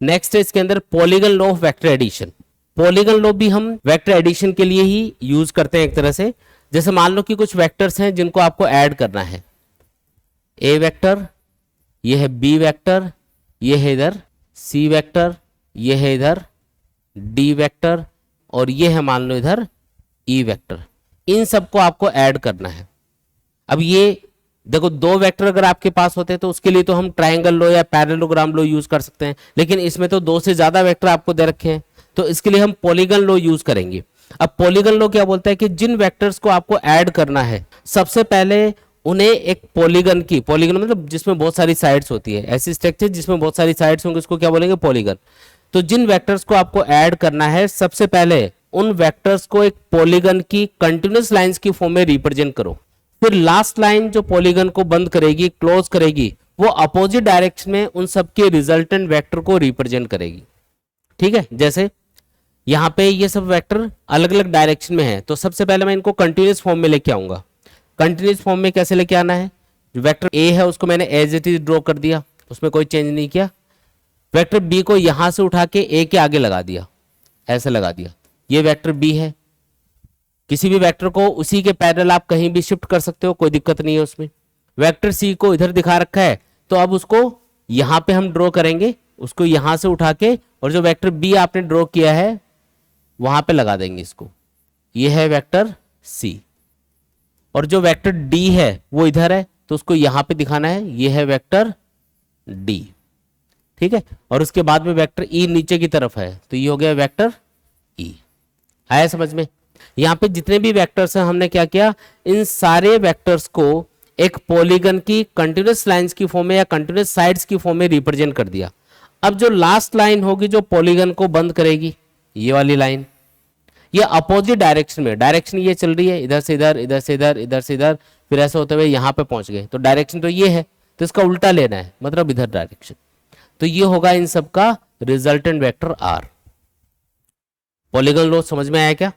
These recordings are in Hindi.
नेक्स्ट है इसके अंदर polygon law of vector addition. Polygon law भी हम वेक्टर एडिशन के लिए ही यूज करते हैं एक तरह से। जैसे मान लो कि कुछ वेक्टर्स हैं जिनको आपको ऐड करना है, ए वेक्टर, ये है बी वेक्टर, ये है इधर सी वेक्टर, ये है इधर डी वेक्टर, और ये है मान लो इधर ई वेक्टर। इन सबको आपको ऐड करना है। अब ये देखो, दो वेक्टर अगर आपके पास होते हैं तो उसके लिए तो हम ट्रायंगल लो या पैरेललोग्राम लो यूज कर सकते हैं, लेकिन इसमें तो दो से ज्यादा वेक्टर आपको दे रखे हैं, तो इसके लिए हम पॉलीगन लो यूज करेंगे। अब पॉलीगन लो क्या बोलता है कि जिन वेक्टर्स को आपको ऐड करना है, सबसे पहले उन्हें एक पॉलीगन की, पॉलीगन मतलब जिसमें बहुत सारी साइड्स होती है, ऐसी स्ट्रक्चर जिसमें बहुत सारी साइड्स होंगे उसको क्या बोलेंगे, पॉलीगन। तो जिन वेक्टर्स को आपको ऐड करना है, सबसे पहले उन वेक्टर्स को एक पॉलीगन की कंटिन्यूअस लाइंस की फॉर्म में रिप्रेजेंट करो। फिर लास्ट लाइन जो पॉलीगन को बंद करेगी, क्लोज करेगी, वो अपोजिट डायरेक्शन में उन सबके रिजल्टेंट वेक्टर को रिप्रेजेंट करेगी। ठीक है, जैसे यहां पे ये सब वेक्टर अलग अलग डायरेक्शन में है, तो सबसे पहले मैं इनको कंटिन्यूअस फॉर्म में लेके आऊंगा। कंटिन्यूअस फॉर्म में कैसे लेके आना है, वेक्टर ए है उसको मैंने एज इट इज ड्रॉ कर दिया, उसमें कोई चेंज नहीं किया। वेक्टर बी को यहां से उठा के ए के आगे लगा दिया, ऐसे लगा दिया, ये वेक्टर बी है। किसी भी वेक्टर को उसी के पैरेलल आप कहीं भी शिफ्ट कर सकते हो, कोई दिक्कत नहीं है उसमें। वेक्टर सी को इधर दिखा रखा है, तो अब उसको यहां पे हम ड्रॉ करेंगे, उसको यहां से उठा के, और जो वेक्टर बी आपने ड्रॉ किया है वहां पे लगा देंगे इसको। ये है वेक्टर सी, और जो वेक्टर डी है वो इधर है, तो उसको यहां पे दिखाना है, ये है वेक्टर डी। ठीक है, और उसके बाद में वेक्टर ई नीचे की तरफ है, तो ये हो गया वेक्टर ई। आया समझ में? यहां पे जितने भी वेक्टर्स हैं हमने क्या किया, इन सारे वेक्टर्स को एक पॉलीगन की कंटिन्यूअस लाइंस की फॉर्म में या कंटिन्यूअस साइड्स की फॉर्म में रिप्रेजेंट कर दिया। अब जो लास्ट लाइन होगी जो पॉलीगन को बंद करेगी, ये वाली लाइन, ये अपोजिट डायरेक्शन में, डायरेक्शन ये चल रही है इधर से इधर, इधर से इधर, इधर से इधर, फिर ऐसे होते हुए यहां पे पहुंच गए, तो डायरेक्शन तो ये है, तो इसका उल्टा लेना है, मतलब इधर डायरेक्शन। तो ये होगा इन सब का resultant vector R. Polygon law समझ में आया क्या?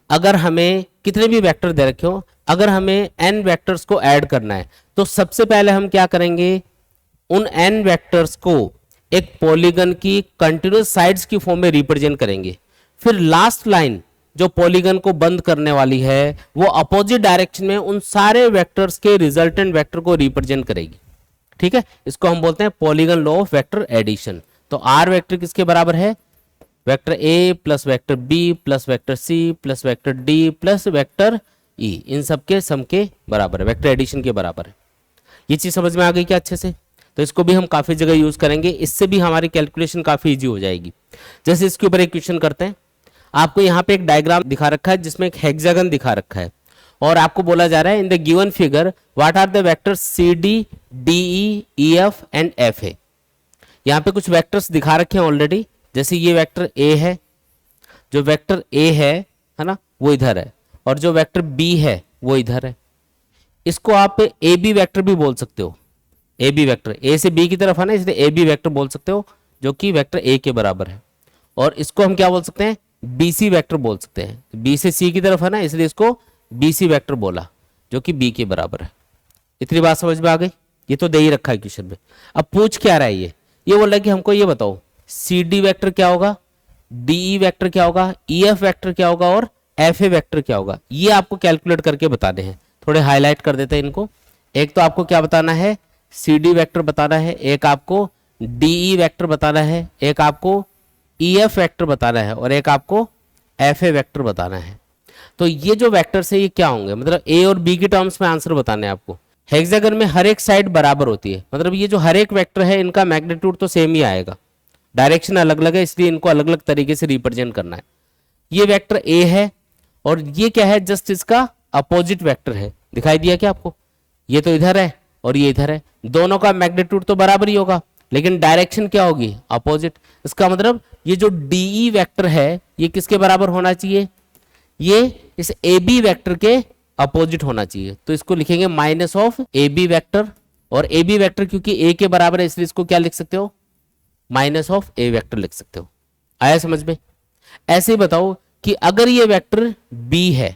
अगर हमें कितने भी वेक्टर दे रखे हो, अगर हमें n वेक्टर्स को ऐड करना है, तो सबसे पहले हम क्या करेंगे, उन n वेक्टर्स को एक पॉलीगन की कंटिन्यूअस साइड्स की फॉर्म में रिप्रेजेंट करेंगे। फिर लास्ट लाइन जो पॉलीगन को बंद करने वाली है, वो अपोजिट डायरेक्शन में उन सारे वेक्टर्स के रिजल्टेंट वेक्टर को रिप्रेजेंट करेगी। ठीक है, इसको हम बोलते हैं polygon law of vector addition. तो आर वेक्टर किसके बराबर है, vector A plus vector B plus vector C plus vector D plus vector E, इन सब के सम के बराबर है, वेक्टर एडिशन के बराबर है। ये चीज समझ में आ गई क्या अच्छे से? तो इसको भी हम काफी जगह यूज करेंगे, इससे भी हमारी कैलकुलेशन काफी इजी हो जाएगी। जैसे इसके ऊपर एक क्वेश्चन करते हैं। आपको यहाँ पे एक डायग्राम दिखा रखा है जिसमें एक हेक्सागन दिखा रखा है, और आपको बोला जा रहा है in the given figure what are the vectors C D D E F and F है। यहाँ पे कुछ वेक्टर्स दिखा रखे हैं ऑलरेडी, जैसे ये वेक्टर ए है, जो वेक्टर ए है ना, वो इधर है, और जो वेक्टर बी है वो इधर है। इसको आप ए बी वेक्टर भी बोल सकते हो, ए बी वेक्टर, ए से बी की तरफ है ना, इसलिए ए बी वेक्टर बोल सकते हो, जो कि वेक्टर ए के बराबर है। और इसको हम क्या बोल सकते हैं, बी सी वेक्टर बोल सकते हैं, बी से सी की तरफ है ना, इसलिए इसको बी सी वेक्टर बोला, जो कि बी के बराबर है। इतनी बात समझ में आ गई? ये तो दे ही रखा है क्वेश्चन में। अब पूछ क्या रहा है, ये बोल रहा है कि हमको ये बताओ सी डी वेक्टर क्या होगा, डी ई वेक्टर क्या होगा, ई एफ वेक्टर क्या होगा, और एफ ए वेक्टर क्या होगा। ये आपको कैलकुलेट करके बताने हैं। थोड़े हाईलाइट कर देते हैं इनको। एक तो आपको क्या बताना है, सी डी वेक्टर बताना है, एक आपको डी ई वेक्टर बताना है, एक आपको ई एफ वेक्टर बताना है, और एक आपको एफ ए वेक्टर बताना है। तो ये जो वेक्टर्स है ये क्या होंगे, मतलब ए और बी की टर्म्स में आंसर बताने हैं आपको। हेक्सागन में हर एक साइड बराबर होती है, मतलब ये जो हर एक वेक्टर है इनका मैग्नीट्यूड तो सेम ही आएगा, डायरेक्शन अलग अलग है, इसलिए इनको अलग अलग तरीके से रिप्रेजेंट करना है। ये वेक्टर ए है, और ये क्या है, जस्ट इसका अपोजिट वेक्टर है। दिखाई दिया क्या आपको? ये तो इधर है और ये इधर है, दोनों का मैग्नीट्यूड तो बराबर ही होगा, लेकिन डायरेक्शन क्या होगी, अपोजिट। इसका मतलब ये जो डीई वेक्टर है ये किसके बराबर होना चाहिए, ये इस ए बी वेक्टर के अपोजिट होना चाहिए। तो इसको लिखेंगे minus of A B vector, और ए बी वेक्टर क्योंकि ए के बराबर है इसलिए इसको क्या लिख सकते हो, माइनस ऑफ ए वेक्टर लिख सकते हो। आया समझ में? ऐसे ही बताओ कि अगर ये वेक्टर बी है,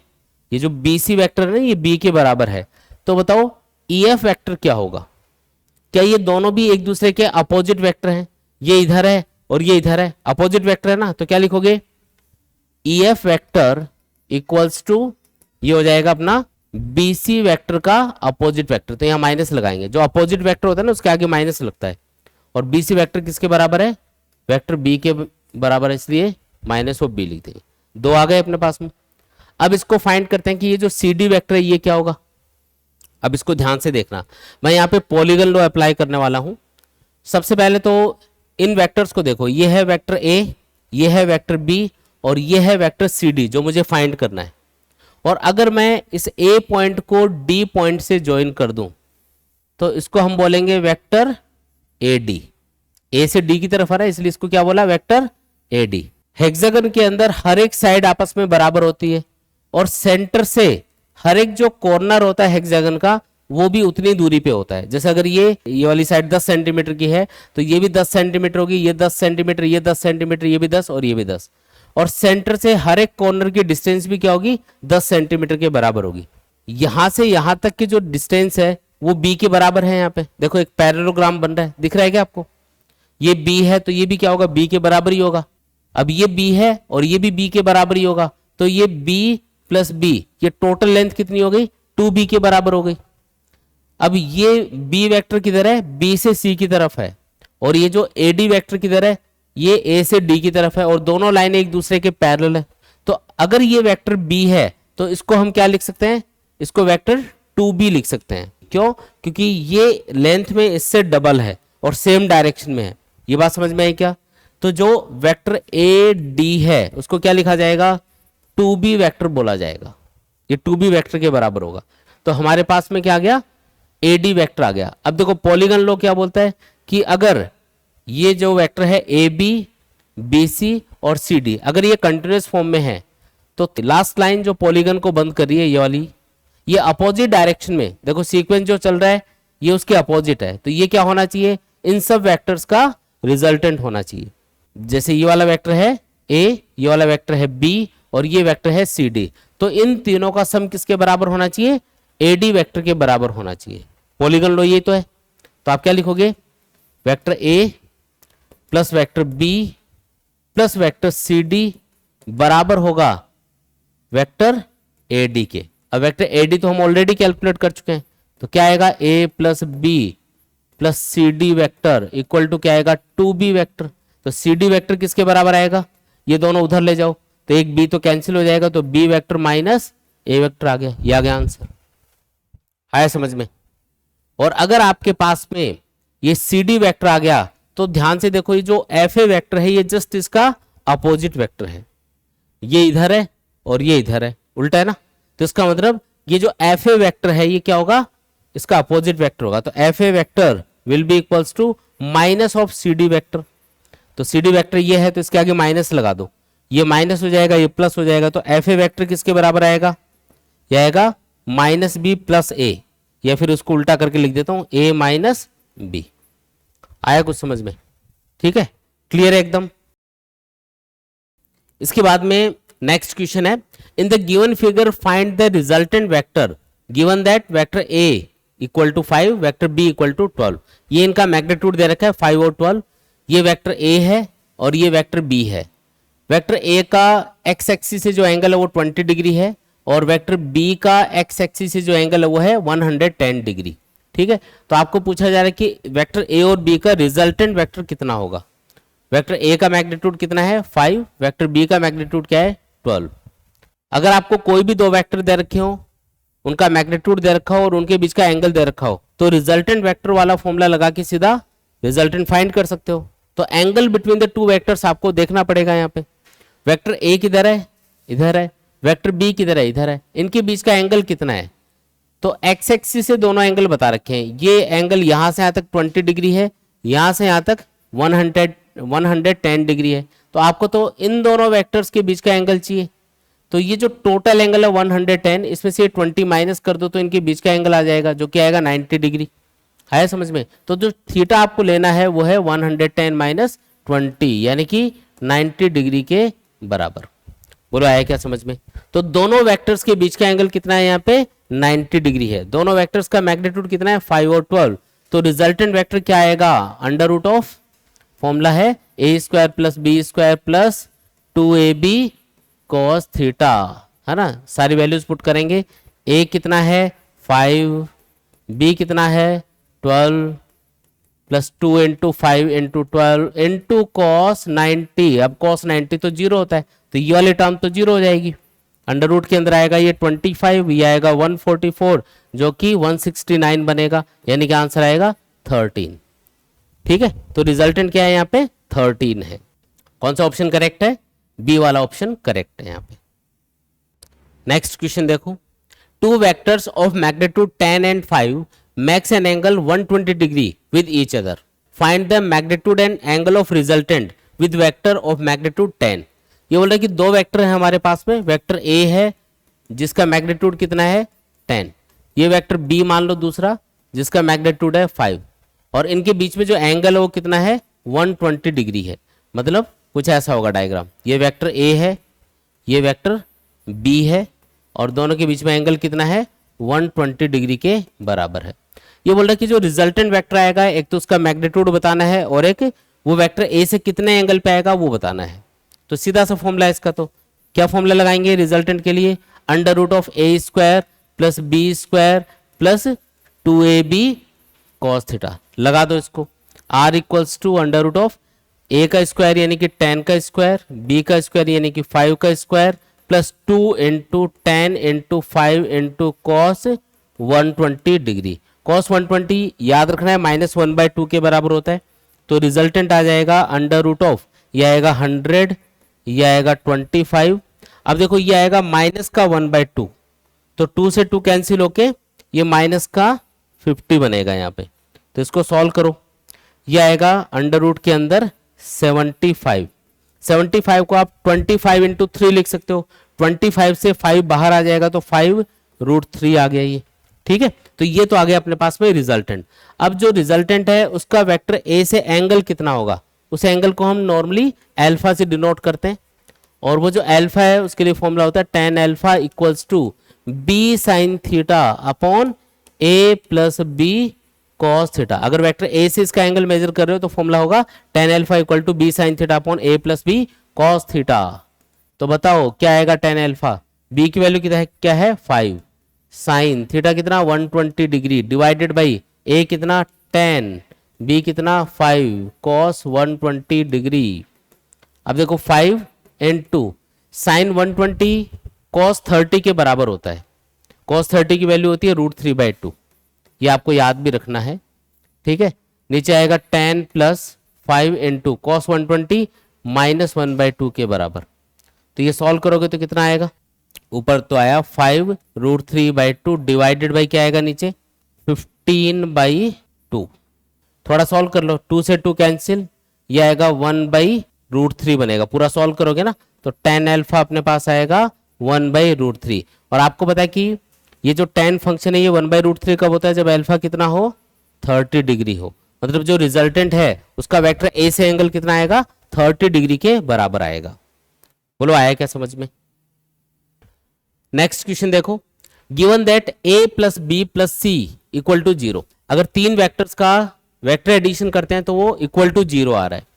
ये जो बी सी वेक्टर है ना, ये बी के बराबर है, तो बताओ ई एफ वेक्टर क्या होगा। क्या ये दोनों भी एक दूसरे के अपोजिट वेक्टर हैं, ये इधर है और ये इधर है, अपोजिट वेक्टर है ना, तो क्या लिखोगे, E F vector equals to, ये हो जाएगा अपना BC वेक्टर का अपोजिट वेक्टर। तो यहाँ माइनस लगाएंगे, जो अपोजिट वेक्टर होता है ना उसके आगे माइनस लगता है, और BC वेक्टर किसके बराबर है, वेक्टर B के बराबर है, इसलिए माइनस ऑफ B लिख देंगे। दो आ गए अपने पास में। अब इसको फाइंड करते हैं कि ये जो CD वेक्टर है ये क्या होगा। अब इसको ध्यान से देखना, मैं यहाँ पे पॉलीगन लॉ अप्लाई करने वाला हूं। सबसे पहले तो इन वेक्टर्स को देखो, ये है वेक्टर A, ये है वेक्टर B और ये है वेक्टर CD जो मुझे फाइंड करना है। और अगर मैं इस A पॉइंट को D पॉइंट से ज्वाइन कर दूं तो इसको हम बोलेंगे वेक्टर AD। A से D की तरफ आ रहा है इसलिए इसको क्या बोला, वेक्टर AD। हेक्सागन के अंदर हर एक साइड आपस में बराबर होती है और सेंटर से हर एक जो कॉर्नर होता है हेक्सागन का वो भी उतनी दूरी पे होता है। जैसे अगर ये वाली साइड 10 सेंटीमीटर की है तो ये भी 10 सेंटीमीटर होगी, ये 10 सेंटीमीटर, ये 10 सेंटीमीटर, ये भी 10 और ये भी 10। और सेंटर से हर एक कॉर्नर की डिस्टेंस भी क्या होगी, 10 सेंटीमीटर के बराबर होगी। यहां से यहां तक की जो डिस्टेंस है वो B के बराबर है। यहाँ पे देखो एक पैरेललोग्राम बन रहा है, दिख रहा है क्या आपको, ये B है तो ये भी क्या होगा, B के बराबर ही होगा। अब ये B है और ये भी B के बराबर ही होगा, तो ये B प्लस B, ये टोटल लेंथ कितनी हो गई, 2B के बराबर हो गई। अब ये B वेक्टर किधर है, B से C की तरफ है, और ये जो AD वेक्टर किधर है, ये A से D की तरफ है, और दोनों लाइनें एक दूसरे के पैरेलल है। तो अगर ये वेक्टर B है तो इसको हम क्या लिख सकते हैं, इसको वेक्टर 2B लिख सकते हैं। क्यों, क्योंकि ये लेंथ में इससे डबल है और सेम डायरेक्शन में है। ये बात समझ में आई क्या। तो जो वेक्टर AD है उसको क्या लिखा जाएगा, 2B वेक्टर बोला जाएगा। ये 2B वेक्टर के बराबर होगा। तो हमारे पास में क्या आ गया, AD वेक्टर आ गया। अब देखो पॉलीगन लॉ क्या बोलता है कि अगर ये जो वेक्टर है AB, BC और CD अगर ये कंटिन्यूअस फॉर्म में है तो लास्ट लाइन जो पॉलीगन को बंद कर रही है ये वाली, ये अपोजिट डायरेक्शन में, देखो सीक्वेंस जो चल रहा है ये उसके अपोजिट है, तो ये क्या होना चाहिए, इन सब वेक्टर्स का रिजल्टेंट होना चाहिए। जैसे ये वाला वेक्टर है A, ये वाला वेक्टर है B और ये वेक्टर है CD, तो इन तीनों का सम किसके बराबर होना चाहिए, AD वेक्टर के बराबर होना चाहिए। पॉलीगन लो ये तो है, तो आप क्या लिखोगे, vector A plus vector B plus vector CD बराबर होगा वेक्टर AD के। अब वेक्टर AD तो हम ऑलरेडी कैलकुलेट कर चुके हैं, तो क्या आएगा, A plus B plus CD vector equal to क्या आएगा, 2B वेक्टर। तो CD वेक्टर किसके बराबर आएगा, ये दोनों उधर ले जाओ तो एक B तो कैंसिल हो जाएगा, तो B vector minus A vector आ गया। ये आ गया आंसर, आया समझ में। और अगर आपके पास में ये CD वेक्टर आ गया तो ध्यान से देखो, ये जो FA वेक्टर है ये जस्ट इसका अपोजिट वेक्टर है, ये इधर है और ये इधर है, उल्टा है ना। तो इसका मतलब ये जो FA वेक्टर है ये क्या होगा, इसका अपोजिट वेक्टर होगा। तो FA vector will be equals to minus of CD vector. तो CD वेक्टर ये है तो इसके आगे माइनस लगा दो, ये माइनस हो जाएगा, ये प्लस हो जाएगा। तो FA वेक्टर किसके बराबर आएगा, यह आएगा माइनस B प्लस A, या फिर उसको उल्टा करके लिख देता हूं A माइनस B। आया कुछ समझ में, ठीक है, क्लियर है एकदम। इसके बाद में नेक्स्ट क्वेश्चन है, in the given figure find the resultant vector given that vector A equal to 5 vector B equal to 12। ये इनका मैग्नीट्यूड दे रखा है 5 और 12। ये वेक्टर A है और ये वेक्टर B है। वेक्टर A का x एक्सिस से जो एंगल है वो 20 डिग्री है और वेक्टर B का x एक्सिस से जो एंगल है वो है 110 डिग्री। ठीक है, तो आपको पूछा जा रहा है कि वेक्टर A और B का रिजल्टेंट वेक्टर कितना होगा। वेक्टर A का मैग्नीट्यूड कितना है 5, वेक्टर B का मैग्नीट्यूड क्या है 12। अगर आपको कोई भी दो वेक्टर दे रखे हो, उनका मैग्नीट्यूड दे रखा हो और उनके बीच का एंगल दे रखा हो, तो रिजल्टेंट वेक्टर वाला फॉर्मूला लगा के सीधा रिजल्टेंट फाइंड कर सकते हो। तो angle between the two vectors आपको देखना पड़ेगा। यहाँ पे वेक्टर A किधर है, इधर है, वेक्टर B किधर है, इधर है, इनके बीच का एंगल कितना है। तो एक्स एक्सिस से दोनों एंगल बता रखे हैं। ये एंगल यहां से यहां तक 20 डिग्री है, यहां से यहां तक 110 डिग्री है। तो आपको तो इन दोनों वेक्टर्स के बीच का एंगल चाहिए। तो ये जो टोटल एंगल है 110, इसमें से 20 माइनस कर दो तो इनके बीच का एंगल आ जाएगा जो कि आएगा 90 डिग्री। है समझ में। तो जो थीटा आपको लेना है वो है 110 माइनस 20 यानी कि 90 डिग्री के बराबर। बोलो आया क्या समझ में। तो दोनों वेक्टर्स के बीच का एंगल कितना है, यहाँ पे 90 डिग्री है। दोनों वेक्टर्स का मैग्नीट्यूड कितना है 5 और 12। तो रिजल्टेंट वेक्टर क्या आएगा, अंडर रूट ऑफ फॉर्मूला है A square plus B square plus 2ab cos theta, है ना। सारी वैल्यूज पुट करेंगे, a कितना है 5, b कितना है 12 plus 2 into 5 into 12 into cos 90। अब कॉस 90 तो जीरो होता है, तो ये वाली टर्म तो जीरो हो जाएगी। अंडर रूट के अंदर आएगा ये 25, ये आएगा 144 जो कि 169 बनेगा, यानी कि आंसर आएगा 13। ठीक है, तो रिजल्टेंट क्या है यहाँ पे 13 है। कौन सा ऑप्शन करेक्ट है, बी वाला ऑप्शन करेक्ट है यहाँ पे। नेक्स्ट क्वेश्चन देखो, two vectors of magnitude 10 and 5 makes an angle 120 degree with each other. Find the magnitude and angle of resultant with vector of magnitude 10. ये बोल रहा है कि दो वेक्टर है हमारे पास में, वेक्टर A है जिसका मैग्नीट्यूड कितना है 10, ये वेक्टर B मान लो दूसरा जिसका मैग्नीट्यूड है 5, और इनके बीच में जो एंगल है वो कितना है 120 डिग्री है। मतलब कुछ ऐसा होगा डायग्राम, ये वेक्टर A है, ये वेक्टर B है, और दोनों के बीच में एंगल कितना है 120 डिग्री के बराबर है। ये बोल रहा है कि जो रिजल्टेंट वेक्टर आएगा, एक तो उसका मैग्नीट्यूड बताना है और एक वो वेक्टर ए से कितने एंगल पे आएगा वो बताना है। तो सीधा सा फॉर्मूला है इसका, तो क्या फॉर्मूला लगाएंगे रिजल्टेंट के लिए, under root of A square plus B square plus 2ab cos theta. लगा दो इसको, r equals to under root of A का स्क्वायर यानी कि 10 का स्क्वायर, b का स्क्वायर यानी कि 5 का square plus 2 into 10 into 5 into cos 120 degree. Cos 120 याद रखना है -1/2 के बराबर होता है, तो रिजल्टेंट आ जाएगा अंडर रूट ऑफ, ये आएगा 100, ये आएगा 25। अब देखो ये आएगा माइनस का 1/2, तो 2 से 2 कैंसिल होके ये माइनस का 50 बनेगा यहाँ पे। तो इसको सॉल्व करो, ये आएगा अंडर रूट के अंदर 75। 75 को आप 25 इंटू 3 लिख सकते हो, 25 से 5 बाहर आ जाएगा तो 5√3 आ गया ये। ठीक है, तो ये तो आ गया अपने पास में रिजल्टेंट। अब जो रिजल्टेंट है उसका वेक्टर ए से एंगल कितना होगा, उस एंगल को हम नॉर्मली अल्फा से डिनोट करते हैं, और वो जो अल्फा है उसके लिए फॉर्मूला होता है tan alpha equals to B sine theta upon A plus B cos theta. अगर वेक्टर ए से इसका एंगल मेजर कर रहे हो तो फॉर्मूला होगा tan alpha equal to B sine theta upon A plus B cos theta. तो बताओ क्या आएगा tan अल्फा, बी की वैल्यू क्या है 5, साइन थीटा कितना 120 डिग्री डिवाइडेड बाई ए कितना 10, बी कितना 5 कॉस 120 डिग्री। अब देखो 5 इंटू साइन 120 कॉस 30 के बराबर होता है, कॉस 30 की वैल्यू होती है √3/2, ये आपको याद भी रखना है। ठीक है, नीचे आएगा 10 प्लस 5 इंटू कॉस 120 -1/2 के बराबर। तो ये सॉल्व करोगे तो कितना आएगा, ऊपर तो आया 5√3/2 डिवाइडेड बाई क्या आएगा नीचे 15/2। थोड़ा सॉल्व कर लो, 2 से 2 कैंसिल, ये आएगा 1/√3 बनेगा। पूरा सॉल्व करोगे ना तो tan अल्फा अपने पास आएगा 1/√3। और आपको पता है कि ये जो tan फंक्शन है ये 1/√3 कब होता है, जब अल्फा कितना हो 30 डिग्री हो। मतलब जो रिजल्टेंट है उसका वेक्टर ए से एंगल कितना आएगा 30 डिग्री के बराबर आएगा। बोलो आया क्या समझ में। नेक्स्ट क्वेश्चन देखो, given that a plus B plus C equal to 0। अगर तीन वेक्टर्स का वेक्टर एडिशन करते हैं तो वो इक्वल टू 0 आ रहा है।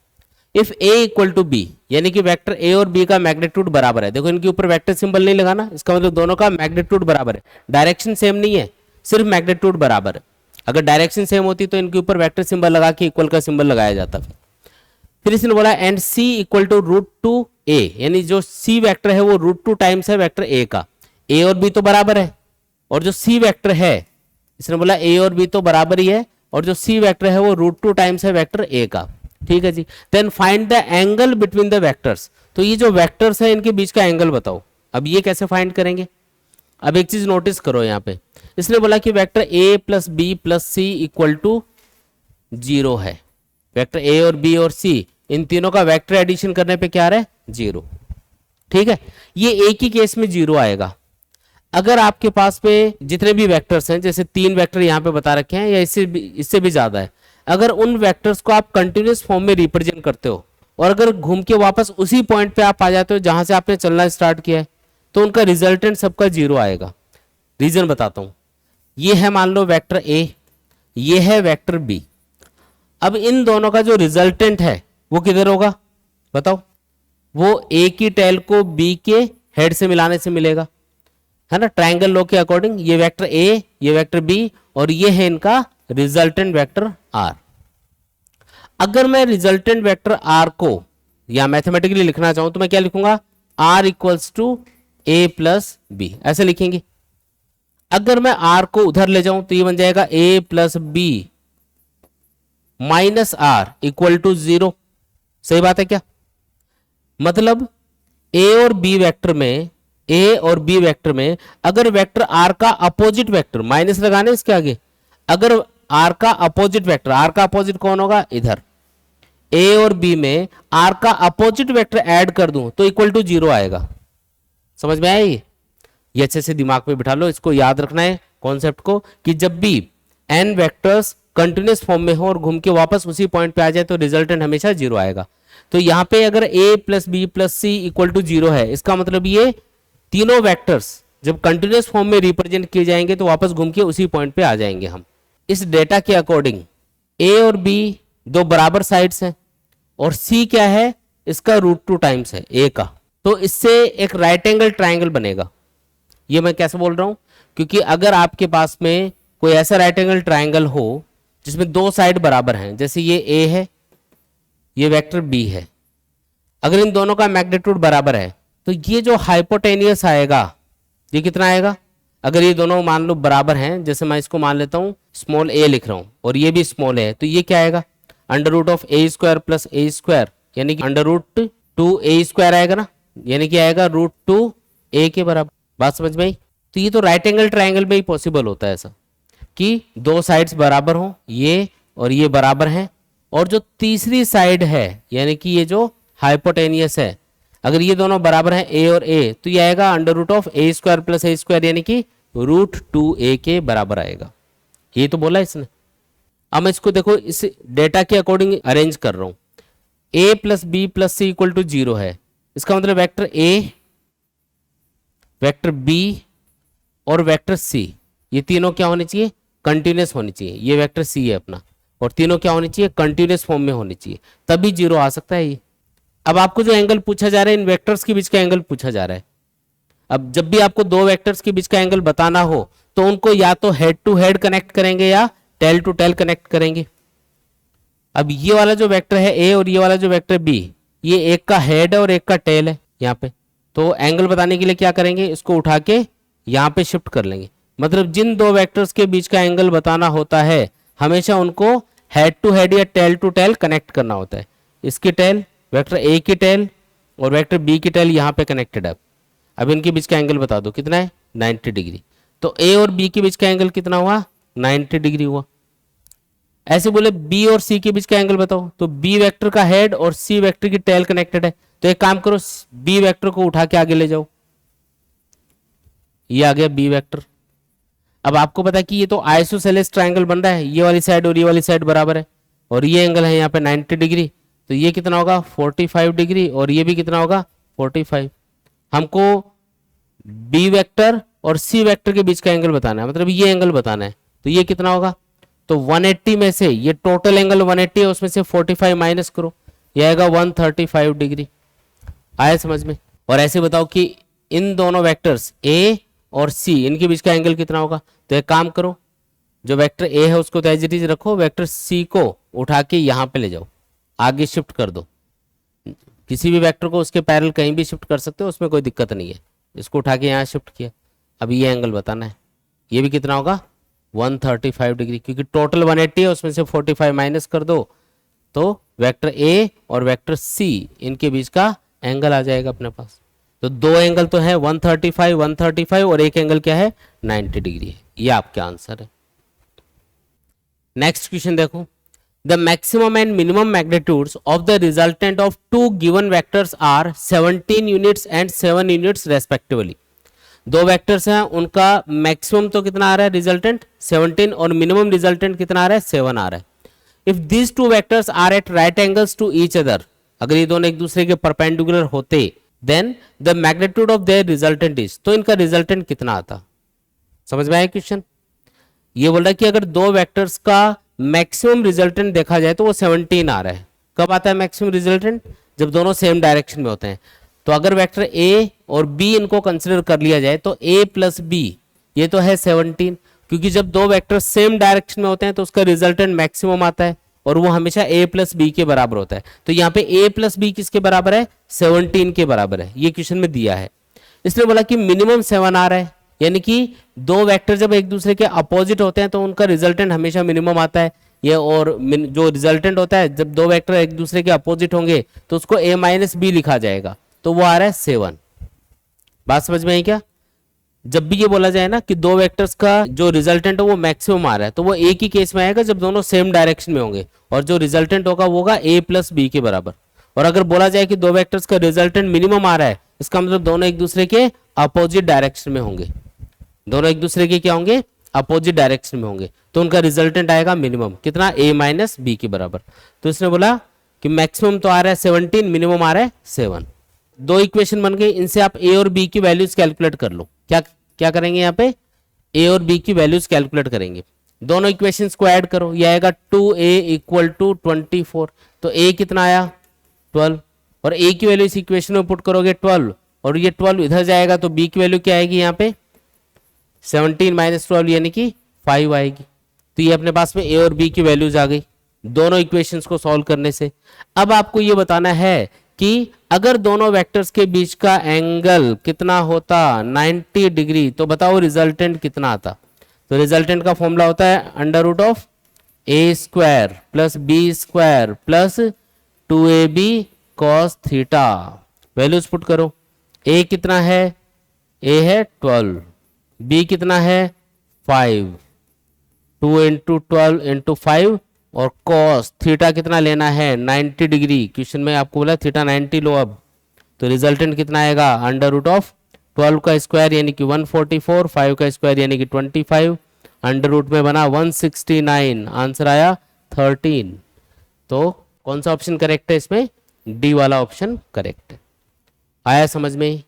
If a equal to B, यानी कि वेक्टर a और b का मैग्नीट्यूड बराबर है। देखो इनके ऊपर वेक्टर सिंबल नहीं लगाना, इसका मतलब दोनों का मैग्नीट्यूड बराबर है, डायरेक्शन सेम नहीं है, सिर्फ मैग्नीट्यूड बराबर है। अगर डायरेक्शन सेम होती तो इनके ऊपर वेक्टर सिंबल लगा के इक्वल का सिंबल लगाया जाता। फिर इसने बोला and c equal to √2a, यानी जो c वेक्टर है वो √2 टाइम्स है वेक्टर a का। a और b तो बराबर है, और जो c वेक्टर है इसने बोला a और b तो बराबर ही है, और जो c वेक्टर है वो √2 टाइम्स है वेक्टर a का। ठीक है जी, then find the angle between the vectors. तो ये जो वेक्टर्स है इनके बीच का एंगल बताओ। अब ये कैसे फाइंड करेंगे, अब एक चीज नोटिस करो यहाँ पे, इसने बोला कि vector a plus B plus C equal to 0 है। वेक्टर a और b और c इन तीनों का वेक्टर एडिशन करने पे क्या आ रहा है 0। ठीक है, ये एक ही केस में 0 आएगा। अगर आपके पास पे जितने भी वेक्टर्स हैं, जैसे 3 वेक्टर यहाँ पे बता रखे हैं या इससे भी ज्यादा है, अगर उन वेक्टर्स को आप कंटिन्यूअस फॉर्म में रिप्रेजेंट करते हो और अगर घूम के वापस उसी पॉइंट पे आप आ जाते हो जहां से आपने चलना स्टार्ट किया है, तो उनका रिजल्टेंट सबका 0 आएगा। रीजन बताता हूं, ये है मान लो वेक्टर a, ये है वेक्टर b। अब इन दोनों का जो रिजल्टेंट है वो किधर होगा बताओ? वो ए की टेल को बी के हेड से मिलाने से मिलेगा, है ना, ट्रायंगल लॉ के अकॉर्डिंग। ये वेक्टर ए, ये वेक्टर बी, और ये है इनका रिजल्टेंट वेक्टर आर। अगर मैं रिजल्टेंट वेक्टर आर को या मैथमेटिकली लिखना चाहूं तो मैं क्या लिखूंगा? R equals to A plus B, ऐसे लिखेंगे। अगर मैं आर को उधर ले जाऊं तो ये बन जाएगा A plus B minus R equal to 0। सही बात है क्या? मतलब ए और बी वेक्टर में, ए और बी वेक्टर में अगर वेक्टर आर का अपोजिट वेक्टर, माइनस लगाने इसके आगे, अगर आर का अपोजिट वेक्टर, आर का अपोजिट कौन होगा? इधर। ए और बी में आर का अपोजिट वेक्टर ऐड कर दूं तो इक्वल टू 0 आएगा। समझ में आया? ये अच्छे से दिमाग में बिठा लो, इसको याद रखना है कॉन्सेप्ट को, कि जब भी एन वेक्टर्स कंटिन्यूस फॉर्म में हो और घूम के वापस उसी पॉइंट पे आ जाए तो रिजल्टेंट हमेशा 0 आएगा। तो यहां पे अगर a plus B plus C equal to 0 है, इसका मतलब ये तीनों वेक्टर्स जब कंटिन्यूस फॉर्म में रिप्रेजेंट किए जाएंगे तो वापस घूम के उसी पॉइंट पे आ जाएंगे हम। इस डेटा के अकॉर्डिंग a और b दो बराबर साइड्स हैं और c क्या है? इसका √2 टाइम्स है a का, तो इससे एक राइट एंगल ट्राइंगल बनेगा। ये मैं कैसे बोल रहा हूं? क्योंकि अगर आपके पास में कोई ऐसा राइट एंगल ट्राइंगल हो जिसमें दो साइड बराबर हैं, जैसे ये a है, ये वेक्टर b है, अगर इन दोनों का मैग्नीट्यूड बराबर है तो ये जो हाइपोटेनियस आएगा ये कितना आएगा? अगर ये दोनों मान लो बराबर हैं, जैसे मैं इसको मान लेता हूं स्मॉल a लिख रहा हूं और ये भी स्मॉल a है, तो ये क्या आएगा? √a² प्लस a², यानी कि √2a² आएगा ना, यानी कि आएगा √2a के बराबर। बात समझ में आई? तो ये तो राइट एंगल ट्राइंगल में ही पॉसिबल होता है ऐसा कि दो साइड्स बराबर हो, ये और ये बराबर हैं, और जो तीसरी साइड है यानी कि ये जो हाइपोटेनियस है, अगर ये दोनों बराबर हैं a और a, तो ये आएगा √a² प्लस a², यानी कि √2a के बराबर आएगा। ये तो बोला इसने। अब मैं इसको देखो इस डेटा के अकॉर्डिंग अरेंज कर रहा हूं। a plus B plus C equal to 0 है, इसका मतलब वेक्टर a, वेक्टर b और वेक्टर c, ये तीनों क्या होने चाहिए? कंटिन्यूस होनी चाहिए। ये वेक्टर c है अपना, और तीनों क्या होनी चाहिए? कंटिन्यूस फॉर्म में होनी चाहिए, तभी 0 आ सकता है ये। अब आपको जो एंगल पूछा जा रहा है, इन वेक्टर्स के बीच का एंगल पूछा जा रहा है। अब जब भी आपको दो वेक्टर्स के बीच का एंगल बताना हो तो उनको या तो हेड टू हेड कनेक्ट करेंगे या टेल टू टेल कनेक्ट करेंगे। अब ये वाला जो वेक्टर है a और ये वाला जो वेक्टर b, ये एक का हेड है और एक का टेल है यहाँ पे, तो एंगल बताने के लिए क्या करेंगे? इसको उठा के यहाँ पे शिफ्ट कर लेंगे। मतलब जिन दो वेक्टर्स के बीच का एंगल बताना होता है हमेशा उनको हेड टू हेड या टेल टू टेल कनेक्ट करना होता है। इसकी टेल, वेक्टर a की टेल और वेक्टर b की टेल यहाँ पे कनेक्टेड है। अब इनके बीच का एंगल बता दो कितना है? 90 डिग्री। तो a और b के बीच का एंगल कितना हुआ? 90 डिग्री हुआ। ऐसे बोले b और c के बीच का एंगल बताओ, तो b वेक्टर का हेड और c वेक्टर की टेल कनेक्टेड है, तो एक काम करो b वेक्टर को उठा के आगे ले जाओ, ये आ गया b वेक्टर। अब आपको पता है कि ये तो आइसोसेलेस ट्रायंगल बन रहा है, ये वाली साइड और ये वाली साइड बराबर है, और ये एंगल है यहाँ पे 90 डिग्री, तो ये कितना होगा? 45 डिग्री, और ये भी कितना होगा? 45। हमको b वेक्टर और c वेक्टर के बीच का एंगल बताना है, मतलब ये एंगल बताना है, तो ये कितना होगा? तो 180 में से ये टोटल एंगल 180 है, उसमें से 45 माइनस करो, ये आएगा 135 डिग्री। आया समझ में? और ऐसे बताओ कि इन दोनों वेक्टर्स a और c, इनके बीच का एंगल कितना होगा? तो एक काम करो, जो वेक्टर a है उसको तो एज इट इज रखो, वेक्टर c को उठा के यहाँ पे ले जाओ, आगे शिफ्ट कर दो। किसी भी वेक्टर को उसके पैरेलल कहीं भी शिफ्ट कर सकते हो, उसमें कोई दिक्कत नहीं है। इसको उठा के यहाँ शिफ्ट किया, अब ये एंगल बताना है, ये भी कितना होगा? 135 डिग्री, क्योंकि टोटल 180 है, उसमें से 45 माइनस कर दो, तो वेक्टर a और वेक्टर c इनके बीच का एंगल आ जाएगा अपने पास। तो दो एंगल तो है 135 और एक एंगल क्या है? 90 डिग्री है। ये आपका आंसर है। नेक्स्ट क्वेश्चन देखो, the maximum and minimum magnitudes of the resultant of two given vectors are 17 units and 7 units respectively. दो वेक्टर्स हैं, उनका मैक्सिमम तो कितना आ रहा है रिजल्टेंट? 17, और मिनिमम रिजल्टेंट कितना आ रहा है? 7 आ रहा है। If these two vectors are at right angles to each other, अगर ये दोनों एक दूसरे के परपेंडिकुलर होते, then the magnitude of their resultant is, तो इनका रिजल्टेंट कितना आता? समझ में आया क्वेश्चन? ये बोल रहा है कि अगर दो वेक्टर्स का मैक्सिमम रिजल्टेंट देखा जाए तो वो 17 आ रहा है, कब आता है मैक्सिमम रिजल्टेंट? जब दोनों सेम डायरेक्शन में होते हैं। तो अगर वेक्टर ए और बी इनको कंसिडर कर लिया जाए तो ए प्लस बी ये तो है 17, क्योंकि जब दो वेक्टर सेम डायरेक्शन में होते हैं तो उसका रिजल्टेंट मैक्सिमम आता है और वो हमेशा a प्लस बी के बराबर होता है। तो यहाँ पे a प्लस बी किसके बराबर है? 17 के बराबर है, ये क्वेश्चन में दिया है। इसने बोला कि मिनिमम 7 आ रहा है, यानी कि दो वेक्टर जब एक दूसरे के अपोजिट होते हैं तो उनका रिजल्टेंट हमेशा मिनिमम आता है। ये और जो रिजल्टेंट होता है जब दो वेक्टर एक दूसरे के अपोजिट होंगे तो उसको a माइनस बी लिखा जाएगा, तो वो आ रहा है 7। बात समझ में आई क्या? जब भी ये बोला जाए ना कि दो वेक्टर्स का जो रिजल्टेंट है वो मैक्सिमम आ रहा है तो वो एक ही केस में आएगा जब दोनों सेम डायरेक्शन में होंगे और जो रिजल्टेंट होगा वो होगा a प्लस बी के बराबर। और अगर बोला जाए कि दो वेक्टर्स का रिजल्टेंट मिनिमम आ रहा है, इसका मतलब दोनों एक दूसरे के अपोजिट डायरेक्शन में होंगे, दोनों एक दूसरे के क्या होंगे? अपोजिट डायरेक्शन में होंगे, तो उनका रिजल्टेंट आएगा मिनिमम कितना? a माइनस बी के बराबर। तो इसने बोला कि मैक्सिमम तो आ रहा है 17, मिनिमम आ रहा है 7। दो इक्वेशन बन गई, इनसे आप a और b की वैल्यूज कैलकुलेट कर लो। क्या क्या करेंगे यहाँ पे? a और b की वैल्यूज कैलकुलेट करेंगे। दोनों इक्वेशंस को ऐड करो, ये आएगा 2a इक्वल टू 24। तो a कितना आया? 12, और a की वैल्यू इस इक्वेशन में पुट करोगे 12, और ये 12 इधर जाएगा तो b की वैल्यू क्या आएगी यहाँ पे? 17 माइनस 12 यानी कि 5 आएगी। तो ये अपने पास में a और b की वैल्यूज आ गई दोनों इक्वेशंस को सॉल्व करने से। अब आपको ये बताना है कि अगर दोनों वेक्टर्स के बीच का एंगल कितना होता? 90 डिग्री, तो बताओ रिजल्टेंट कितना आता? तो रिजल्टेंट का फॉर्मूला होता है under root of a square plus B square plus 2ab cos थीटा। वैल्यूज पुट करो, a कितना है? a है 12, b कितना है? 5, 2 इंटू 12 इंटू 5, और cos थीटा कितना लेना है? 90 डिग्री। क्वेश्चन में आपको बोला थीटा 90 लो। अब तो रिजल्टेंट कितना आएगा? अंडर रूट ऑफ 12 का स्क्वायर यानी कि 144, 5 का स्क्वायर यानी कि 25, अंडर रूट में बना 169, आंसर आया 13। तो कौन सा ऑप्शन करेक्ट है इसमें? डी वाला ऑप्शन करेक्ट है। आया समझ में?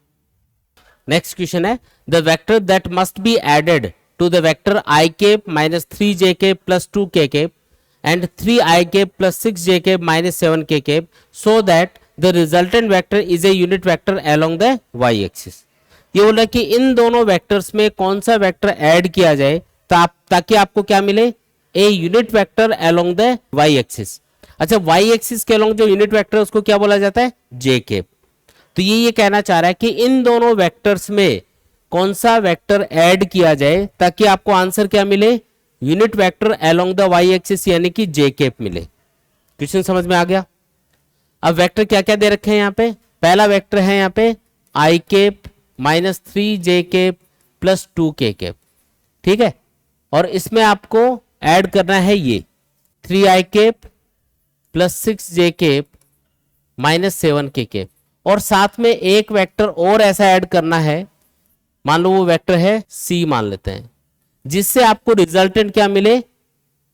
नेक्स्ट क्वेश्चन है the vector that must be added to the vector I cap minus 3j cap plus 2k cap and 3i cap plus 6j cap minus 7k cap so that the resultant vector is a unit vector along the y axis। ये बोला कि इन दोनों वेक्टर्स में कौन सा वेक्टर ऐड किया जाए ताकि आपको क्या मिले? A unit vector along the y axis. अच्छा, y एक्सिस के अलोंग जो यूनिट वेक्टर है उसको क्या बोला जाता है? j cap. तो ये कहना चाह रहा है कि इन दोनों वेक्टर्स में कौन सा वेक्टर ऐड किया जाए ताकि आपको आंसर क्या मिले? Unit vector along the Y axis यानी कि जे केप मिले। क्वेश्चन समझ में आ गया? अब वेक्टर क्या क्या दे रखे हैं यहाँ पे? पहला वेक्टर है यहाँ पे I cap minus 3j cap plus 2k cap, ठीक है। और इसमें आपको ऐड करना है ये 3i cap plus 6j cap minus 7k cap, और साथ में एक वेक्टर और ऐसा ऐड करना है, मान लो वो वेक्टर है c मान लेते हैं, जिससे आपको रिजल्टेंट क्या मिले?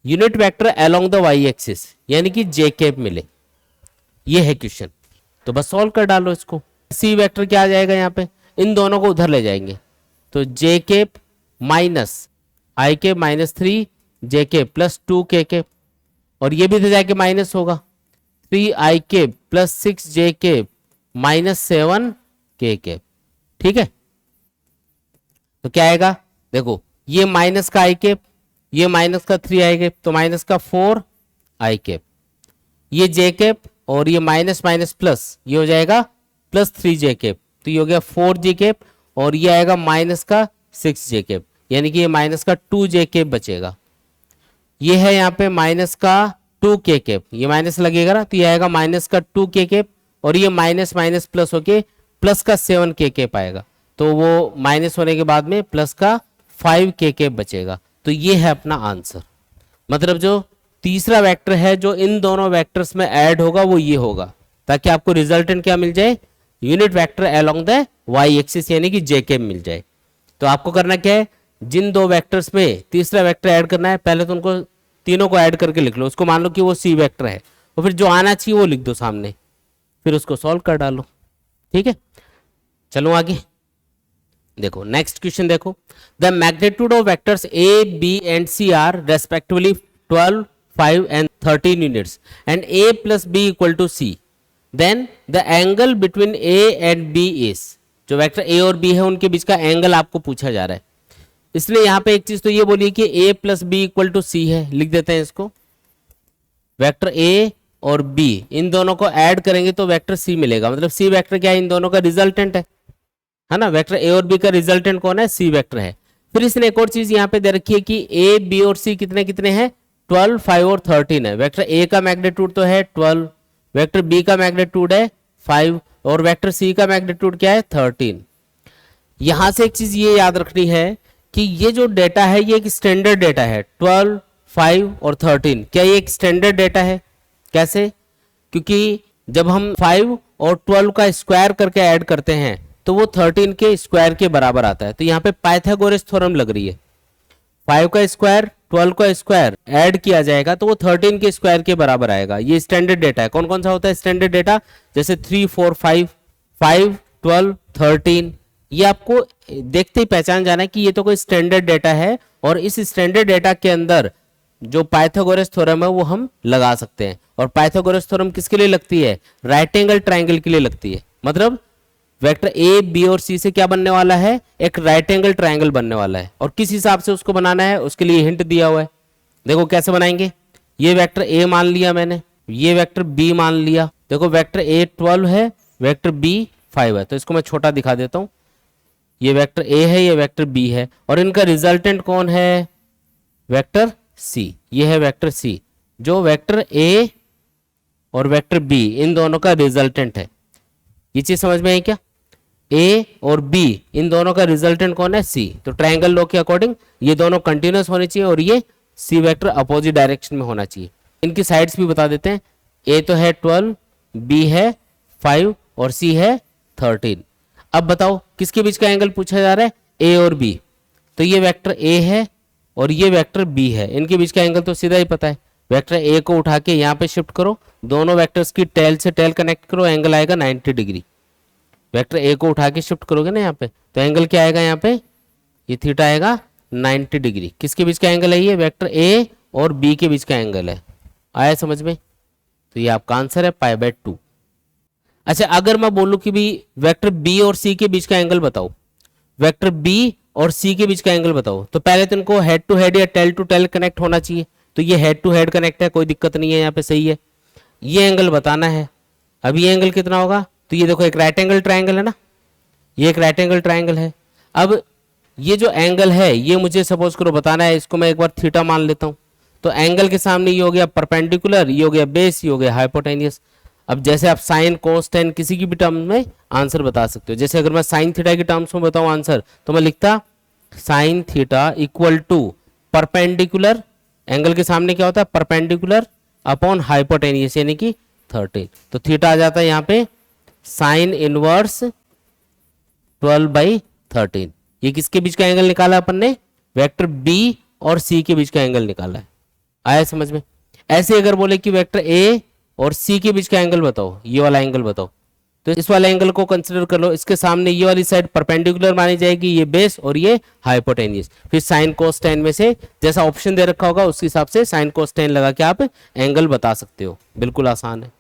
Unit vector along the Y axis यानी कि जे केप मिले। ये है क्वेश्चन, तो बस सॉल्व कर डालो इसको। सी वेक्टर क्या आ जाएगा यहाँ पे? इन दोनों को उधर ले जाएंगे तो j cap minus i cap minus 3j cap plus 2k cap, और ये भी इधर जाके माइनस होगा 3i cap plus 6j cap minus 7k cap, ठीक है। तो क्या आएगा? देखो, ये माइनस का आई केप, ये माइनस का 3i केप, तो माइनस का 4i केप, ये जे केप, और ये माइनस माइनस प्लस, ये हो जाएगा प्लस 3j केप, तो ये हो गया 4j केप, और ये आएगा माइनस का 6j केप, यानी कि ये माइनस का 2j केप बचेगा। ये है यहाँ पे माइनस का 2k केप, ये माइनस लगेगा ना, तो ये आएगा माइनस का 2k केप, और ये माइनस माइनस प्लस होके प्लस का 7k केप आएगा, तो वो माइनस होने के बाद में प्लस का 5k केप बचेगा। तो ये है अपना आंसर। मतलब जो तीसरा वेक्टर है जो इन दोनों वेक्टर्स में ऐड होगा वो ये होगा, ताकि आपको रिजल्टेंट क्या मिल जाए? Unit vector along the Y axis यानी कि जे केप मिल जाए। तो आपको करना क्या है? जिन दो वेक्टर्स में तीसरा वेक्टर ऐड करना है, पहले तो उनको तीनों को ऐड करके लिख लो। उसको मान लो कि वो सी वेक्टर है, और फिर जो आना चाहिए वो लिख दो सामने, फिर उसको सॉल्व कर डालो, ठीक है। चलो आगे देखो, नेक्स्ट क्वेश्चन देखो, the magnitude of vectors A B and C are respectively 12, 5 and 13 units and a plus b equal to c, then the angle between a and b is, जो वेक्टर a और b है उनके बीच का एंगल आपको पूछा जा रहा है। इसलिए यहाँ पे एक चीज तो ये बोलिए कि a plus B equal to C है, लिख देते हैं इसको। वेक्टर a और b इन दोनों को ऐड करेंगे तो वेक्टर c मिलेगा, मतलब c वेक्टर क्या है, इन दोनों का रिजल्टेंट है ना। वेक्टर a और b का रिजल्टेंट कौन है, c वेक्टर है। फिर इसने एक और चीज यहाँ पे दे रखी है कि a b और c कितने कितने हैं, 12, 5 और 13 है। वेक्टर a का मैग्नीट्यूड तो है 12, वेक्टर b का मैग्नीट्यूड है 5 और वेक्टर c का मैग्नीट्यूड क्या है 13। यहां से एक चीज ये याद रखनी है कि ये जो डेटा है ये एक स्टैंडर्ड डेटा है, 12, 5 और 13। क्या ये एक स्टैंडर्ड डेटा है? कैसे? क्योंकि जब हम 5 और 12 का स्क्वायर करके ऐड करते हैं तो वो 13 के स्क्वायर के बराबर आता है। तो यहाँ पे पाइथागोरस थ्योरम लग रही है, 5 का स्क्वायर 12 का स्क्वायर ऐड किया जाएगा तो वो 13 के स्क्वायर के बराबर आएगा। ये स्टैंडर्ड डेटा है। कौन कौन सा होता है स्टैंडर्ड डेटा? जैसे 3, 4, 5, 12, 13। ये आपको देखते ही पहचान जाना है कि ये तो कोई स्टैंडर्ड डेटा है और इस स्टैंडर्ड डेटा के अंदर जो पाइथागोरस थ्योरम है वो हम लगा सकते हैं। और पाइथागोरस थ्योरम किसके लिए लगती है? राइट एंगल ट्राइंगल के लिए लगती है। मतलब वेक्टर ए बी और सी से क्या बनने वाला है, एक राइट एंगल ट्राइंगल बनने वाला है। और किस हिसाब से उसको बनाना है उसके लिए हिंट दिया हुआ है। देखो कैसे बनाएंगे। ये वेक्टर ए मान लिया मैंने, ये वेक्टर बी मान लिया। देखो वेक्टर ए 12 है, वेक्टर बी 5 है, तो इसको मैं छोटा दिखा देता हूं। ये वेक्टर ए है, ये वेक्टर बी है और इनका रिजल्टेंट कौन है? Vector C. ये है वेक्टर सी जो वेक्टर ए और वेक्टर बी इन दोनों का रिजल्टेंट है। ये चीज समझ में आई क्या? ए और बी इन दोनों का रिजल्टेंट कौन है? सी। तो ट्रायंगल लॉ के अकॉर्डिंग ये दोनों कंटिन्यूअस होने चाहिए और ये सी वेक्टर अपोजिट डायरेक्शन में होना चाहिए। इनकी साइड्स भी बता देते हैं। ए तो है 12, बी है 5 और सी है 13। अब बताओ किसके बीच का एंगल पूछा जा रहा है? ए और बी। तो ये वेक्टर ए है और ये वेक्टर बी है, इनके बीच का एंगल तो सीधा ही पता है। वेक्टर ए को उठा के यहाँ पे शिफ्ट करो, दोनों वेक्टर्स की टेल से टेल कनेक्ट करो, एंगल आएगा 90 डिग्री। वेक्टर ए को उठा के शिफ्ट करोगे ना यहाँ पे तो एंगल क्या आएगा? यहाँ पे ये थीटा आएगा 90 डिग्री। किसके बीच का एंगल है? ये वेक्टर ए और बी के बीच का एंगल है। आया समझ में? तो ये आपका आंसर है π/2। अच्छा, अगर मैं बोलूं कि भी वेक्टर बी और सी के बीच का एंगल बताओ, वेक्टर बी और सी के बीच का एंगल बताओ, तो पहले तो इनको हेड टू हेड या टेल टू टेल कनेक्ट होना चाहिए। तो ये हेड टू हेड कनेक्ट है, कोई दिक्कत नहीं है, यहाँ पे सही है। ये एंगल बताना है। अब ये एंगल कितना होगा? तो ये देखो एक राइट एंगल ट्राइंगल है ना, ये एक राइट एंगल ट्राइंगल है। अब ये जो एंगल है ये मुझे सपोज करो बताना है, इसको मैं एक बार थीटा मान लेता हूँ। तो एंगल के सामने ये हो गया परपेंडिकुलर, ये हो गया बेस, ये हो गया हाइपोटेनियस। अब जैसे आप साइन कोस टेन किसी की भी टर्म में आंसर बता सकते हो। जैसे अगर मैं साइन थीटा की टर्म्स में बताऊं आंसर, तो मैं लिखता sine theta equal to perpendicular, angle के सामने क्या होता है? परपेंडिकुलर अपॉन हाइपोटेनियस यानी कि 13। तो थीटा आ जाता है यहाँ पे साइन इनवर्स 12/13। ये किसके बीच का एंगल निकाला अपन ने? वेक्टर बी और सी के बीच का एंगल निकाला है। आया समझ में? ऐसे अगर बोले कि वेक्टर ए और सी के बीच का एंगल बताओ, ये वाला एंगल बताओ, तो इस वाले एंगल को कंसीडर कर लो। इसके सामने ये वाली साइड परपेंडिकुलर मानी जाएगी, ये बेस और ये हाइपोटेनियस। फिर साइन कोस टेन में से जैसा ऑप्शन दे रखा होगा उस हिसाब से साइन कोस टेन लगा के आप एंगल बता सकते हो। बिल्कुल आसान है।